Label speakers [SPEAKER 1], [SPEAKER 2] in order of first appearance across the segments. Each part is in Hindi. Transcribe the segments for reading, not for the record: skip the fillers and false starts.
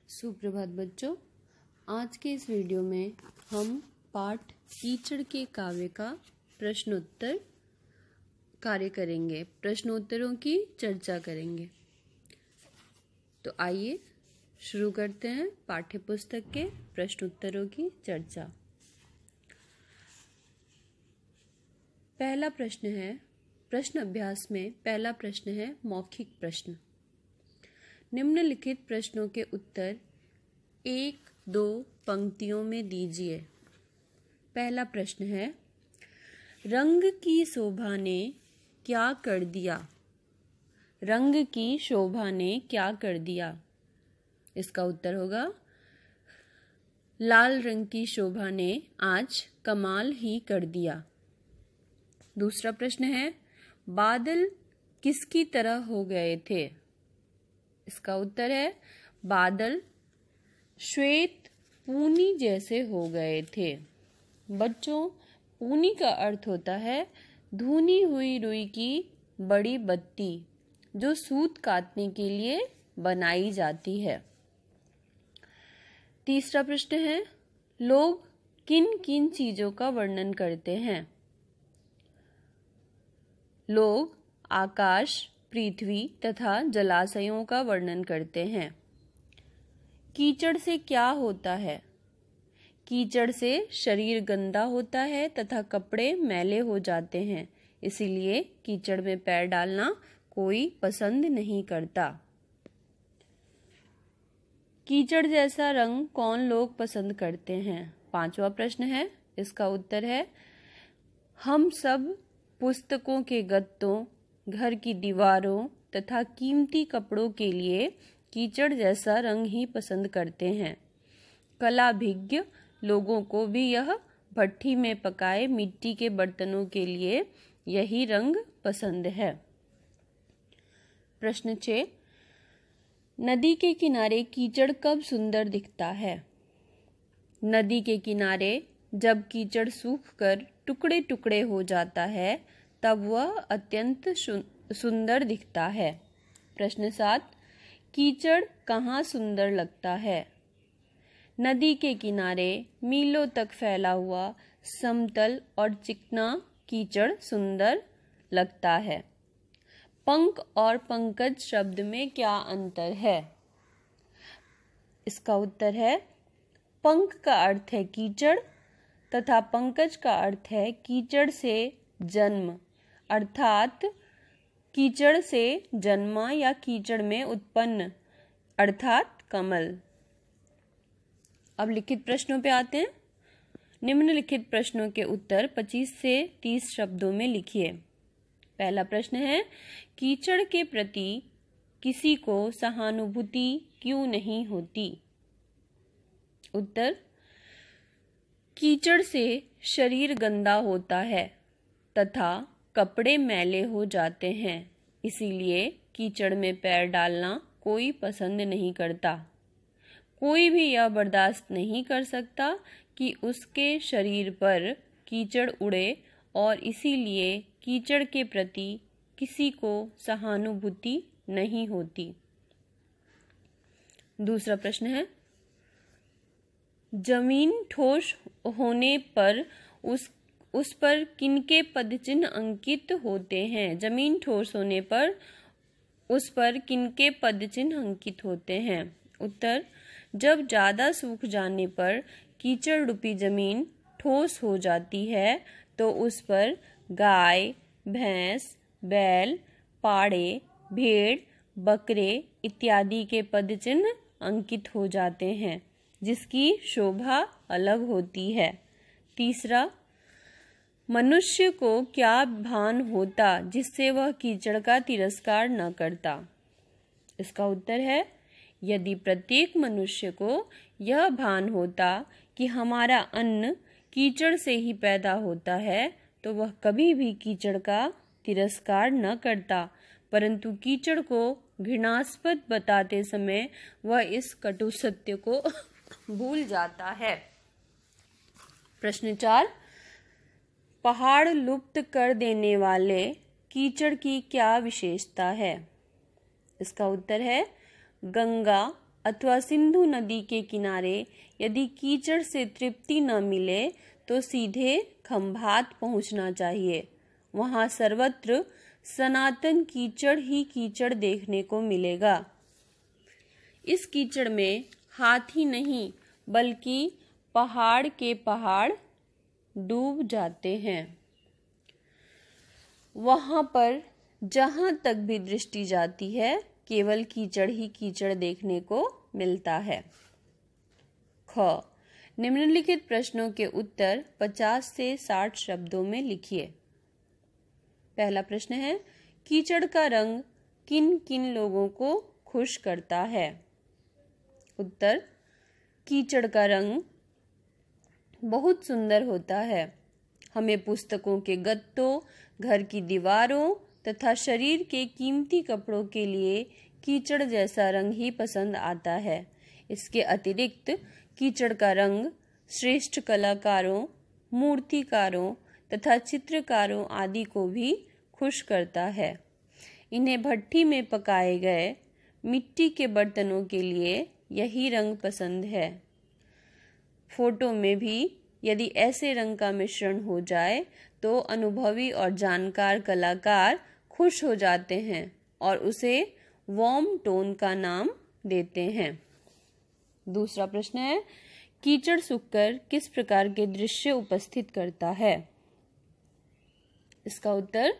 [SPEAKER 1] सुप्रभात बच्चों, आज के इस वीडियो में हम पाठ कीचड़ के काव्य का प्रश्नोत्तर कार्य करेंगे, प्रश्नोत्तरों की चर्चा करेंगे। तो आइए शुरू करते हैं पाठ्य पुस्तक के प्रश्नोत्तरों की चर्चा। पहला प्रश्न है, प्रश्न अभ्यास में पहला प्रश्न है मौखिक प्रश्न। निम्नलिखित प्रश्नों के उत्तर 1-2 पंक्तियों में दीजिए। पहला प्रश्न है, रंग की शोभा ने क्या कर दिया? रंग की शोभा ने क्या कर दिया? इसका उत्तर होगा, लाल रंग की शोभा ने आज कमाल ही कर दिया। दूसरा प्रश्न है, बादल किसकी तरह हो गए थे? इसका उत्तर है, बादल श्वेत पूनी जैसे हो गए थे। बच्चों, पूनी का अर्थ होता है धुनी हुई रुई की बड़ी बत्ती, जो सूत काटने के लिए बनाई जाती है। तीसरा प्रश्न है, लोग किन किन चीजों का वर्णन करते हैं? लोग आकाश, पृथ्वी तथा जलाशयों का वर्णन करते हैं। कीचड़ से क्या होता है? कीचड़ से शरीर गंदा होता है तथा कपड़े मैले हो जाते हैं, इसीलिए कीचड़ में पैर डालना कोई पसंद नहीं करता। कीचड़ जैसा रंग कौन लोग पसंद करते हैं? पांचवा प्रश्न है, इसका उत्तर है, हम सब पुस्तकों के गत्तों, घर की दीवारों तथा कीमती कपड़ों के लिए कीचड़ जैसा रंग ही पसंद करते हैं। कलाभिज्ञ लोगों को भी यह भट्ठी में पकाए मिट्टी के बर्तनों के लिए यही रंग पसंद है। प्रश्न 6, नदी के किनारे कीचड़ कब सुंदर दिखता है? नदी के किनारे जब कीचड़ सूखकर टुकड़े टुकड़े हो जाता है, तब वह अत्यंत सुंदर दिखता है। प्रश्न 7, कीचड़ कहाँ सुंदर लगता है? नदी के किनारे मीलों तक फैला हुआ समतल और चिकना कीचड़ सुंदर लगता है। पंख और पंकज शब्द में क्या अंतर है? इसका उत्तर है, पंख का अर्थ है कीचड़ तथा पंकज का अर्थ है कीचड़ से जन्म, अर्थात कीचड़ से जन्मा या कीचड़ में उत्पन्न, अर्थात कमल। अब लिखित प्रश्नों पे आते हैं। निम्नलिखित प्रश्नों के उत्तर 25 से 30 शब्दों में लिखिए। पहला प्रश्न है, कीचड़ के प्रति किसी को सहानुभूति क्यों नहीं होती? उत्तर, कीचड़ से शरीर गंदा होता है तथा कपड़े मैले हो जाते हैं, इसीलिए कीचड़ में पैर डालना कोई पसंद नहीं करता। कोई भी यह बर्दाश्त नहीं कर सकता कि उसके शरीर पर कीचड़ उड़े और इसीलिए कीचड़ के प्रति किसी को सहानुभूति नहीं होती। दूसरा प्रश्न है, जमीन ठोस होने पर उस पर किनके पदचिन्ह अंकित होते हैं? जमीन ठोस होने पर उस पर किनके पदचिन्ह अंकित होते हैं? उत्तर, जब ज्यादा सूख जाने पर कीचड़ रूपी जमीन ठोस हो जाती है तो उस पर गाय, भैंस, बैल, पाड़े, भेड़, बकरे इत्यादि के पदचिन्ह अंकित हो जाते हैं, जिसकी शोभा अलग होती है। तीसरा, मनुष्य को क्या भान होता जिससे वह कीचड़ का तिरस्कार न करता? इसका उत्तर है, यदि प्रत्येक मनुष्य को यह भान होता कि हमारा अन्न कीचड़ से ही पैदा होता है, तो वह कभी भी कीचड़ का तिरस्कार न करता, परंतु कीचड़ को घृणास्पद बताते समय वह इस कटु सत्य को भूल जाता है। प्रश्न 4, पहाड़ लुप्त कर देने वाले कीचड़ की क्या विशेषता है? इसका उत्तर है, गंगा, अथवा सिंधु नदी के किनारे यदि कीचड़ से तृप्ति न मिले तो सीधे खंभात पहुंचना चाहिए। वहां सर्वत्र सनातन कीचड़ ही कीचड़ देखने को मिलेगा। इस कीचड़ में हाथी नहीं बल्कि पहाड़ के पहाड़ डूब जाते हैं। वहां पर जहां तक भी दृष्टि जाती है केवल कीचड़ ही कीचड़ देखने को मिलता है। ख, निम्नलिखित प्रश्नों के उत्तर 50 से 60 शब्दों में लिखिए। पहला प्रश्न है, कीचड़ का रंग किन किन लोगों को खुश करता है? उत्तर, कीचड़ का रंग बहुत सुंदर होता है। हमें पुस्तकों के गत्तों, घर की दीवारों तथा शरीर के कीमती कपड़ों के लिए कीचड़ जैसा रंग ही पसंद आता है। इसके अतिरिक्त कीचड़ का रंग श्रेष्ठ कलाकारों, मूर्तिकारों तथा चित्रकारों आदि को भी खुश करता है। इन्हें भट्ठी में पकाए गए मिट्टी के बर्तनों के लिए यही रंग पसंद है। फोटो में भी यदि ऐसे रंग का मिश्रण हो जाए तो अनुभवी और जानकार कलाकार खुश हो जाते हैं और उसे वार्म टोन का नाम देते हैं। दूसरा प्रश्न है, कीचड़ सूखकर किस प्रकार के दृश्य उपस्थित करता है? इसका उत्तर,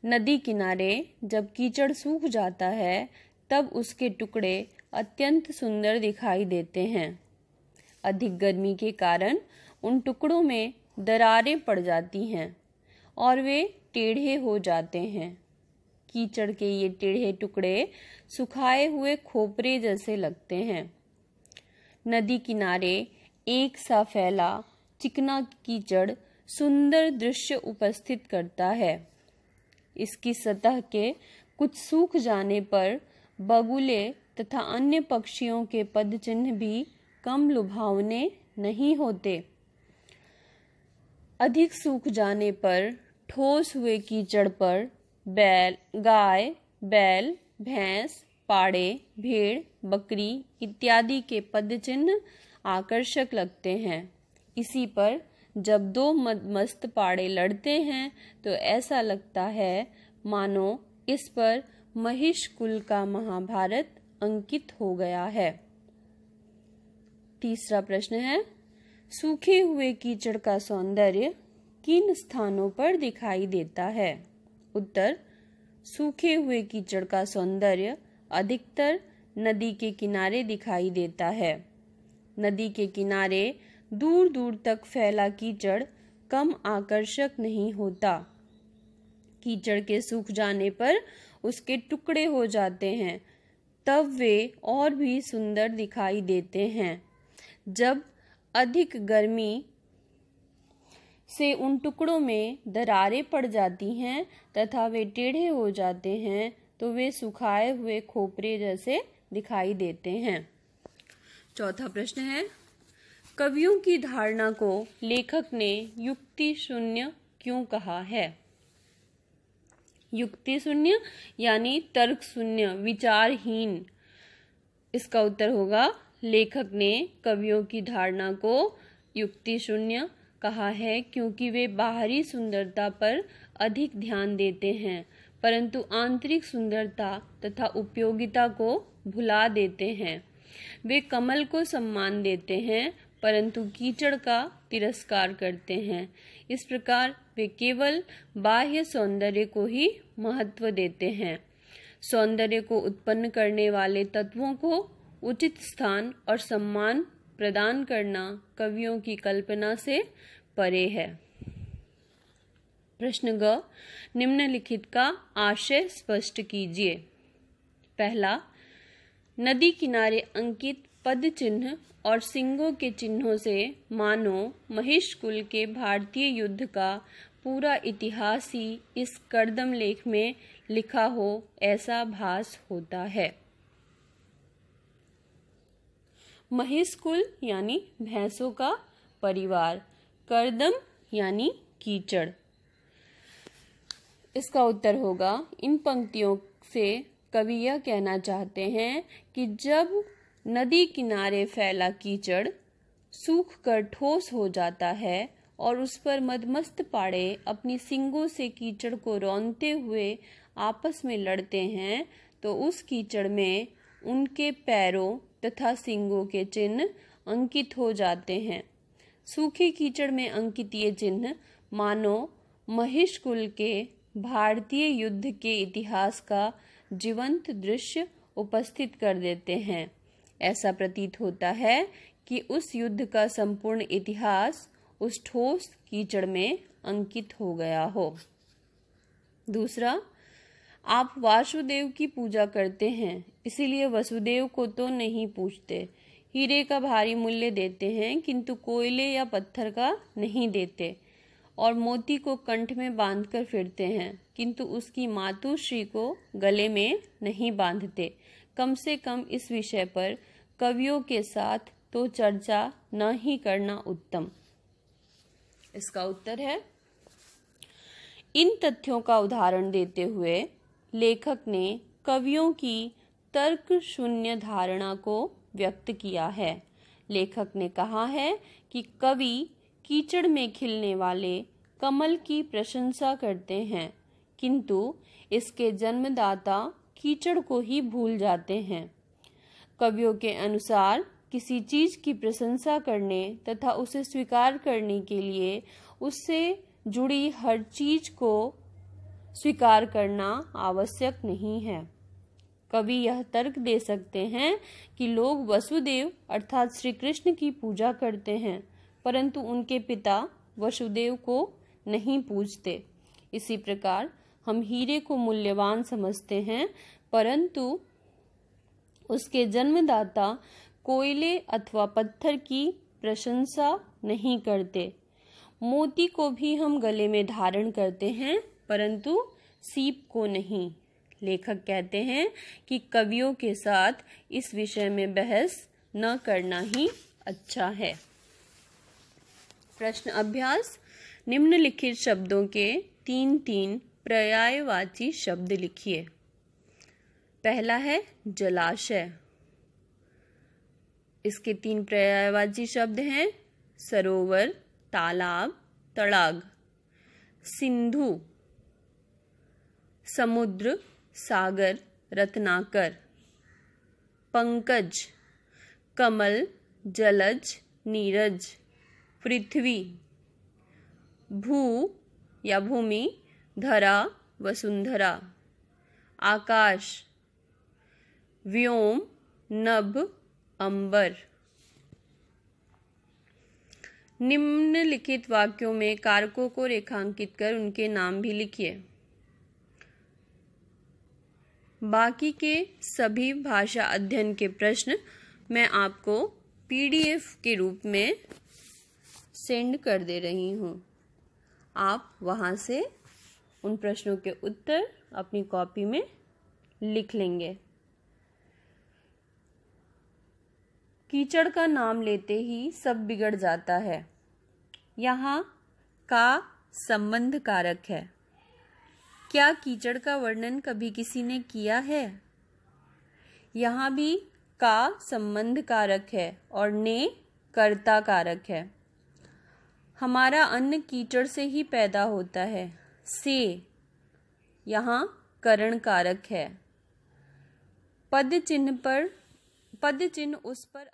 [SPEAKER 1] नदी किनारे जब कीचड़ सूख जाता है तब उसके टुकड़े अत्यंत सुंदर दिखाई देते हैं। अधिक गर्मी के कारण उन टुकड़ों में दरारें पड़ जाती हैं और वे टेढ़े हो जाते हैं। कीचड़ के ये टेढ़े टुकड़े सुखाए हुए खोपरे जैसे लगते हैं। नदी किनारे एक सा फैला चिकना कीचड़ सुंदर दृश्य उपस्थित करता है। इसकी सतह के कुछ सूख जाने पर बगुले तथा अन्य पक्षियों के पदचिन्ह भी कम लुभावने नहीं होते। अधिक सूख जाने पर ठोस हुए कीचड़ पर गाय, बैल, भैंस, पाड़े, भेड़, बकरी इत्यादि के पदचिन्ह आकर्षक लगते हैं। इसी पर जब दो मस्त पाड़े लड़ते हैं तो ऐसा लगता है मानो इस पर महिष कुल का महाभारत अंकित हो गया है। तीसरा प्रश्न है, सूखे हुए कीचड़ का सौंदर्य किन स्थानों पर दिखाई देता है? उत्तर, सूखे हुए कीचड़ का सौंदर्य अधिकतर नदी के किनारे दिखाई देता है। नदी के किनारे दूर दूर तक फैला कीचड़ कम आकर्षक नहीं होता। कीचड़ के सूख जाने पर उसके टुकड़े हो जाते हैं, तब वे और भी सुंदर दिखाई देते हैं। जब अधिक गर्मी से उन टुकड़ों में दरारें पड़ जाती हैं तथा वे टेढ़े हो जाते हैं तो वे सुखाए हुए खोपरे जैसे दिखाई देते हैं। चौथा प्रश्न है, कवियों की धारणा को लेखक ने युक्ति शून्य क्यों कहा है? युक्ति शून्य यानी तर्क शून्य, विचारहीन। इसका उत्तर होगा, लेखक ने कवियों की धारणा को युक्ति शून्य कहा है क्योंकि वे बाहरी सुंदरता पर अधिक ध्यान देते हैं परंतु आंतरिक सुंदरता तथा उपयोगिता को भुला देते हैं। वे कमल को सम्मान देते हैं परंतु कीचड़ का तिरस्कार करते हैं। इस प्रकार वे केवल बाह्य सौंदर्य को ही महत्व देते हैं। सौंदर्य को उत्पन्न करने वाले तत्वों को उचित स्थान और सम्मान प्रदान करना कवियों की कल्पना से परे है। प्रश्न ग, निम्नलिखित का आशय स्पष्ट कीजिए। पहला, नदी किनारे अंकित पद चिन्ह और सिंगों के चिन्हों से मानो महिष कुल के भारतीय युद्ध का पूरा इतिहास ही इस कर्दम लेख में लिखा हो ऐसा भास होता है। महिष कुल यानी भैंसों का परिवार, कर्दम यानी कीचड़। इसका उत्तर होगा, इन पंक्तियों से कवि यह कहना चाहते हैं कि जब नदी किनारे फैला कीचड़ सूख कर ठोस हो जाता है और उस पर मदमस्त पाड़े अपनी सींगों से कीचड़ को रौंदते हुए आपस में लड़ते हैं, तो उस कीचड़ में उनके पैरों तथा सींगों के चिन्ह अंकित हो जाते हैं। सूखे कीचड़ में अंकित ये चिन्ह मानो महिषकुल के भारतीय युद्ध के इतिहास का जीवंत दृश्य उपस्थित कर देते हैं। ऐसा प्रतीत होता है कि उस युद्ध का संपूर्ण इतिहास उस ठोस कीचड़ में अंकित हो गया हो। दूसरा, आप वासुदेव की पूजा करते हैं, इसीलिए वसुदेव को तो नहीं पूजते। हीरे का भारी मूल्य देते हैं किंतु कोयले या पत्थर का नहीं देते, और मोती को कंठ में बांधकर फिरते हैं किंतु उसकी मातुश्री को गले में नहीं बांधते। कम से कम इस विषय पर कवियों के साथ तो चर्चा न ही करना उत्तम। इसका उत्तर है, इन तथ्यों का उदाहरण देते हुए लेखक ने कवियों की तर्क शून्य धारणा को व्यक्त किया है। लेखक ने कहा है कि कवि कीचड़ में खिलने वाले कमल की प्रशंसा करते हैं किंतु इसके जन्मदाता कीचड़ को ही भूल जाते हैं। कवियों के अनुसार किसी चीज की प्रशंसा करने तथा उसे स्वीकार करने के लिए उससे जुड़ी हर चीज को स्वीकार करना आवश्यक नहीं है। कवि यह तर्क दे सकते हैं कि लोग वसुदेव अर्थात श्री कृष्ण की पूजा करते हैं परंतु उनके पिता वसुदेव को नहीं पूजते। इसी प्रकार हम हीरे को मूल्यवान समझते हैं परंतु उसके जन्मदाता कोयले अथवा पत्थर की प्रशंसा नहीं करते। मोती को भी हम गले में धारण करते हैं परंतु सीप को नहीं। लेखक कहते हैं कि कवियों के साथ इस विषय में बहस न करना ही अच्छा है। प्रश्न अभ्यास, निम्नलिखित शब्दों के 3-3 पर्यायवाची शब्द लिखिए। पहला है जलाशय। इसके 3 पर्यायवाची शब्द हैं सरोवर, तालाब, तड़ाग। सिंधु, समुद्र, सागर, रत्नाकर। पंकज, कमल, जलज, नीरज। पृथ्वी, भू या भूमि, धरा, वसुंधरा। आकाश, व्योम, नभ, अंबर। निम्नलिखित वाक्यों में कारकों को रेखांकित कर उनके नाम भी लिखिए। बाकी के सभी भाषा अध्ययन के प्रश्न मैं आपको PDF के रूप में सेंड कर दे रही हूँ। आप वहाँ से उन प्रश्नों के उत्तर अपनी कॉपी में लिख लेंगे। कीचड़ का नाम लेते ही सब बिगड़ जाता है। यहाँ का संबंध कारक है। क्या कीचड़ का वर्णन कभी किसी ने किया है? यहाँ भी का संबंध कारक है और ने कर्ता कारक है। हमारा अन्न कीचड़ से ही पैदा होता है। से यहाँ करण कारक है। पद चिन्ह उस पर